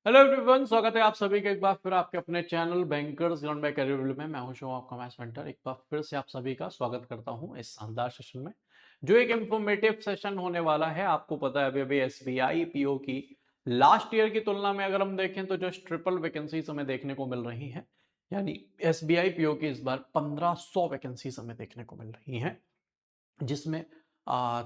Hello everyone, स्वागत है आप सभी का एक बार फिर आपके अपने channel bankers learn by career में। मैं हूं शिव, आपका मैथ्स मेंटर। एक बार फिर से आप सभी का स्वागत करता हूं इस शानदार सेशन में, जो एक इंफॉर्मेटिव सेशन होने वाला है। आपको पता है अभी एसबीआई पीओ की लास्ट ईयर की तुलना में अगर हम देखें तो जस्ट ट्रिपल वैकेंसीज हमें देखने को मिल रही हैं। यानी एसबीआई पीओ की इस बार 1500 वैकेंसीज हमें देखने को मिल रही हैं, जिसमें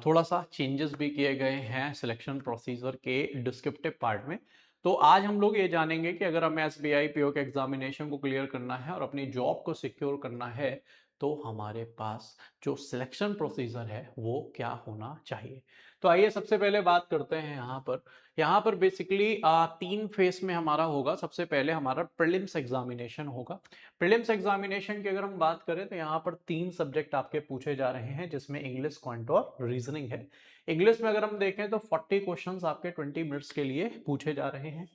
थोड़ा सा चेंजेस भी किए गए हैं सिलेक्शन प्रोसीजर के डिस्क्रिप्टिव पार्ट में। तो आज हम लोग ये जानेंगे कि अगर हमें एसबीआई पीओ के एग्जामिनेशन को क्लियर करना है और अपनी जॉब को सिक्योर करना है, तो हमारे पास जो सिलेक्शन प्रोसीजर है वो क्या होना चाहिए। तो आइए सबसे पहले बात करते हैं यहाँ पर बेसिकली तीन फेस में हमारा होगा। सबसे पहले हमारा प्रीलिम्स एग्जामिनेशन होगा। प्रीलिम्स एग्जामिनेशन की अगर हम बात करें तो यहाँ पर तीन सब्जेक्ट आपके पूछे जा रहे हैं, जिसमें इंग्लिश, क्वांट और रीजनिंग है। इंग्लिश में अगर हम देखें तो 40 क्वेश्चंस आपके 20 मिनट्स के लिए पूछे जा रहे हैं।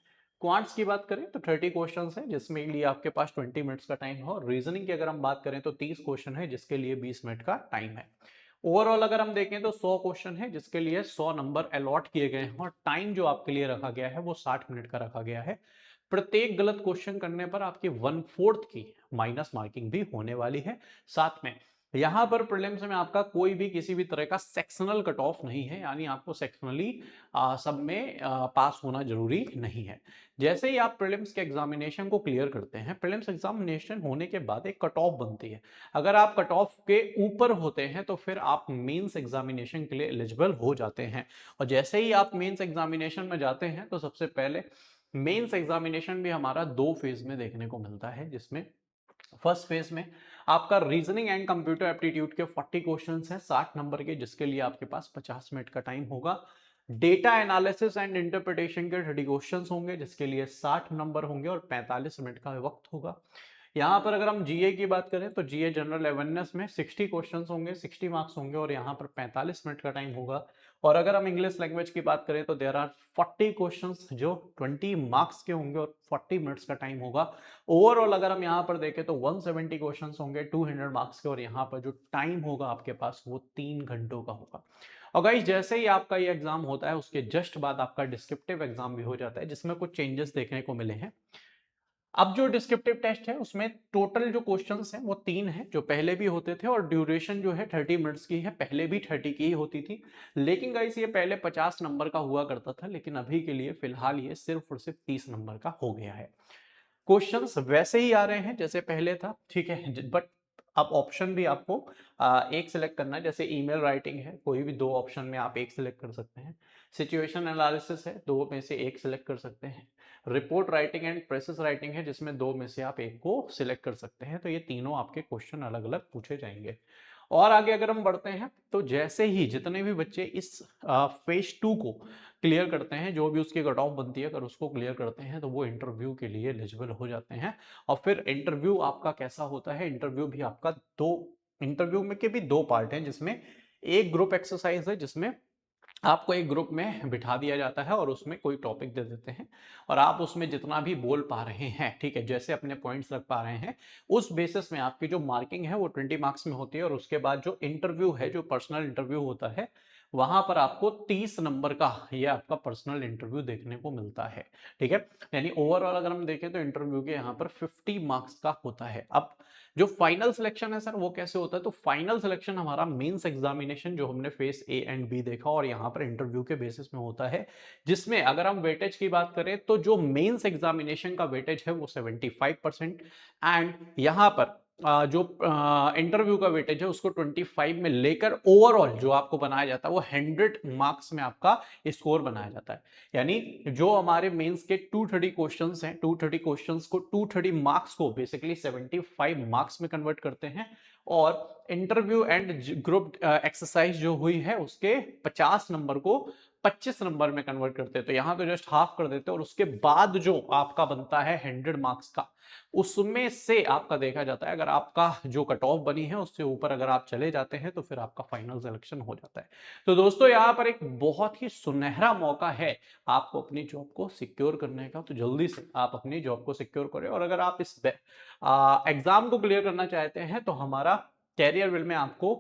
क्वांट्स की बात करें तो 30 क्वेश्चंस हैं, जिसमें लिए आपके पास 20 मिनट्स का टाइम है। और रीजनिंग की अगर हम बात करें तो 30 क्वेश्चन है, जिसके लिए 20 मिनट का टाइम है। ओवरऑल अगर हम देखें तो 100 क्वेश्चन है, जिसके लिए 100 नंबर अलॉट किए गए हैं और टाइम जो आपके लिए रखा गया है वो 60 मिनट का रखा गया है। प्रत्येक गलत क्वेश्चन करने पर आपकी 1/4 की माइनस मार्किंग भी होने वाली है। साथ में यहां पर प्रीलिम्स में आपका कोई भी किसी भी तरह का सेक्शनल कट ऑफ नहीं है, यानी आपको सेक्शनली सब में पास होना जरूरी नहीं है। जैसे ही आप प्रीलिम्स के एग्जामिनेशन को क्लियर करते हैं, प्रीलिम्स एग्जामिनेशन होने के बाद एक कट ऑफ बनती है। अगर आप कट ऑफ के ऊपर होते हैं तो फिर आप मेंस एग्जामिनेशन के लिए एलिजिबल हो जाते हैं। और जैसे ही आप मेंस एग्जामिनेशन में जाते हैं तो सबसे पहले मेंस एग्जामिनेशन भी हमारा दो फेज में देखने को मिलता है, जिसमें फर्स्ट फेज में आपका रीजनिंग एंड कंप्यूटर एप्टीट्यूड के 40 क्वेश्चंस हैं 60 नंबर के, जिसके लिए आपके पास 50 मिनट का टाइम होगा। डेटा एनालिसिस एंड इंटरप्रिटेशन के 30 क्वेश्चंस होंगे, जिसके लिए 60 नंबर होंगे और 45 मिनट का वक्त होगा। यहाँ पर अगर हम जीए की बात करें तो जीए जनरल अवेयरनेस में 60 क्वेश्चंस होंगे, 60 मार्क्स होंगे और यहाँ पर 45 मिनट का टाइम होगा। और अगर हम इंग्लिश लैंग्वेज की बात करें तो देयर आर 40 क्वेश्चंस जो 20 मार्क्स के होंगे और 40 मिनट्स का टाइम होगा। ओवरऑल अगर हम यहाँ पर देखें तो 170 क्वेश्चंस होंगे 200 मार्क्स के, और यहाँ पर जो टाइम होगा आपके पास वो 3 घंटों का होगा। और गाइस जैसे ही आपका ये एग्जाम होता है उसके जस्ट बाद आपका डिस्क्रिप्टिव एग्जाम भी हो जाता है, जिसमें कुछ चेंजेस देखने को मिले हैं। अब जो डिस्क्रिप्टिव टेस्ट है उसमें टोटल जो क्वेश्चंस हैं वो 3 हैं, जो पहले भी होते थे, और ड्यूरेशन जो है 30 मिनट्स की है। पहले भी 30 की ही होती थी, लेकिन गाइस ये पहले 50 नंबर का हुआ करता था, लेकिन अभी के लिए फिलहाल ये सिर्फ और सिर्फ 30 नंबर का हो गया है। क्वेश्चंस वैसे ही आ रहे हैं जैसे पहले था, ठीक है, बट अब ऑप्शन भी आपको एक सिलेक्ट करना है। जैसे ईमेल राइटिंग है, कोई भी दो ऑप्शन में आप एक सिलेक्ट कर सकते हैं। सिचुएशन एनालिसिस है, दो में से एक सिलेक्ट कर सकते हैं। Report writing and presses writing है, जिसमें दो में से आप एक को सिलेक्ट कर सकते हैं। तो ये तीनों आपके क्वेश्चन अलग अलग पूछे जाएंगे। और आगे अगर हम बढ़ते हैं तो जैसे ही जितने भी बच्चे इस फेज 2 को क्लियर करते हैं, जो भी उसकी कट ऑफ बनती है, अगर उसको क्लियर करते हैं तो वो इंटरव्यू के लिए एलिजिबल हो जाते हैं। और फिर इंटरव्यू आपका कैसा होता है, इंटरव्यू भी आपका दो, इंटरव्यू में के भी दो पार्ट हैं, जिसमें एक ग्रुप एक्सरसाइज है, जिसमें आपको एक ग्रुप में बिठा दिया जाता है और उसमें कोई टॉपिक दे देते हैं, और आप उसमें जितना भी बोल पा रहे हैं, ठीक है, जैसे अपने पॉइंट्स रख पा रहे हैं, उस बेसिस में आपकी जो मार्किंग है वो 20 मार्क्स में होती है। और उसके बाद जो इंटरव्यू है, जो पर्सनल इंटरव्यू होता है, वहां पर आपको 30 नंबर का ये आपका पर्सनल इंटरव्यू देखने को मिलता है। ठीक है, यानी ओवरऑल अगर हम देखें तो इंटरव्यू के यहाँ पर 50 मार्क्स का होता है। अब जो फाइनल सिलेक्शन है सर, वो कैसे होता है, तो फाइनल सिलेक्शन हमारा मेंस एग्जामिनेशन जो हमने फेस ए एंड बी देखा, और यहाँ पर इंटरव्यू के बेसिस में होता है, जिसमें अगर हम वेटेज की बात करें तो जो मेंस एग्जामिनेशन का वेटेज है वो 75%, एंड यहाँ पर जो इंटरव्यू का वेटेज है उसको 25 में लेकर ओवरऑल जो आपको बनाया जाता है वो 100 मार्क्स में आपका स्कोर बनाया जाता है। यानी जो हमारे मेंस के 230 क्वेश्चंस हैं, 230 क्वेश्चंस को 230 मार्क्स को बेसिकली 75 मार्क्स में कन्वर्ट करते हैं, और इंटरव्यू एंड ग्रुप एक्सरसाइज जो हुई है उसके 50 नंबर को 25 नंबर में कन्वर्ट करते हैं। तो यहां तो जस्ट हाफ कर देते हैं, और उसके बाद जो आपका बनता है 100 मार्क्स का, उसमें से आपका देखा जाता है, अगर आपका जो कट ऑफ बनी है उससे ऊपर अगर आप चले जाते हैं तो फिर आपका फाइनल सिलेक्शन हो जाता है। तो दोस्तों यहाँ पर एक बहुत ही सुनहरा मौका है आपको अपनी जॉब को सिक्योर करने का, तो जल्दी से आप अपनी जॉब को सिक्योर करें। और अगर आप इस एग्जाम को क्लियर करना चाहते हैं तो हमारा कैरियर विल में आपको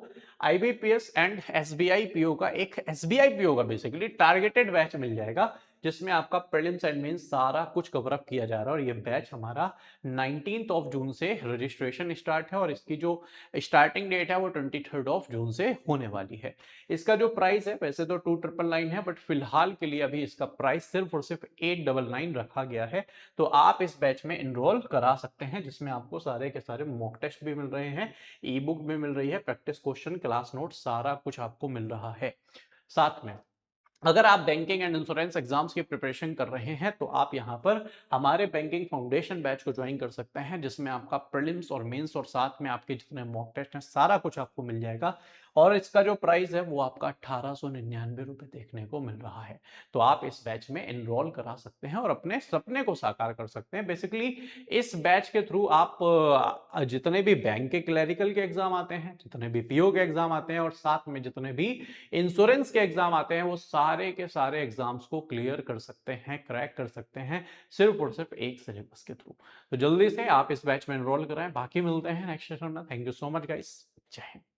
आईबीपीएस एंड एसबीआई पीओ का, एक एसबीआई पीओ का बेसिकली टारगेटेड बैच मिल जाएगा, जिसमें आपका प्रीलिम्स एंड मेंस सारा कुछ कवर अप किया जा रहा है। और ये बैच हमारा 19th ऑफ जून से रजिस्ट्रेशन स्टार्ट है और इसकी जो स्टार्टिंग डेट है वो 23rd ऑफ जून से होने वाली है। इसका जो प्राइस है वैसे तो 2999 है, बट फिलहाल के लिए अभी इसका प्राइस सिर्फ और सिर्फ 899 रखा गया है। तो आप इस बैच में इनरोल करा सकते हैं, जिसमें आपको सारे के सारे मॉक टेस्ट भी मिल रहे हैं, ई बुक भी मिल रही है, प्रैक्टिस क्वेश्चन, क्लास नोट, सारा कुछ आपको मिल रहा है। साथ में अगर आप बैंकिंग एंड इंश्योरेंस एग्जाम्स की प्रिपरेशन कर रहे हैं तो आप यहां पर हमारे बैंकिंग फाउंडेशन बैच को ज्वाइन कर सकते हैं, जिसमें आपका प्रीलिम्स और मेंस और साथ में आपके जितने मॉक टेस्ट हैं सारा कुछ आपको मिल जाएगा। और इसका जो प्राइस है वो आपका 1899 रुपए देखने को मिल रहा है। तो आप इस बैच में एनरोल करा सकते हैं और अपने सपने को साकार कर सकते हैं। बेसिकली इस बैच के थ्रू आप जितने भी बैंक के क्लरिकल के एग्जाम आते हैं, जितने भी पीओ के एग्जाम आते हैं और साथ में जितने भी इंश्योरेंस के एग्जाम आते हैं, वो सारे के सारे एग्जाम्स को क्लियर कर सकते हैं, क्रैक कर सकते हैं, सिर्फ और सिर्फ एक सिलेबस के थ्रू। तो जल्दी से आप इस बैच में एनरोल कराएं। बाकी मिलते हैं नेक्स्ट सेशन में। Thank you so much guys. जय हिंद।